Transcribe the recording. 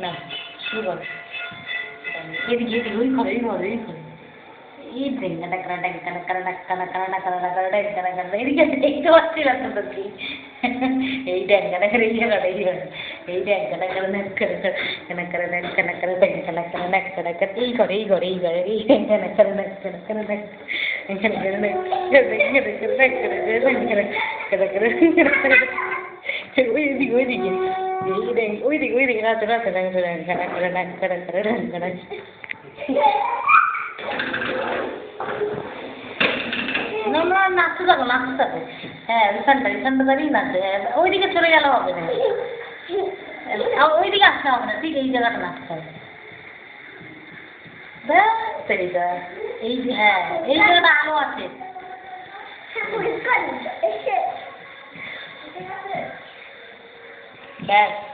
না শুরু কর এদিকে এদিকে ওই ঘরে এই ঘরে এই ঘরে এই ডেঙ্গাটা কানাটা কানা কানা কানা কানা কানা কানা কানা কানা এদিকে দেখতে পাচ্ছি না তো তোকে এই ডেঙ্গাটা করে এই ঘরে এই ডেঙ্গাটা করে না করে কানা কানা কানা কানা কানা কানা কানা কানা এই ঘরে এই ঘরে এই ঘরে এই কানা কানা কানা কানা কানা এখানে করে না ওইদিকে ওইদিকে ওইদিকে ওইদিকে রাতে রাতে কানা কানা কানা কানা কানা আমরা নাচতে যাবো নাচতে যাবো হ্যাঁ রিসানটা দাঁড়িয়ে নাচবে ওইদিকে চলে গেলে হবে না ওইদিকে আসতে হবে না ঠিক এই জায়গাটা নাচতে হবে এই যে হ্যাঁ এই জায়গাটা আলো আছে ব্যাস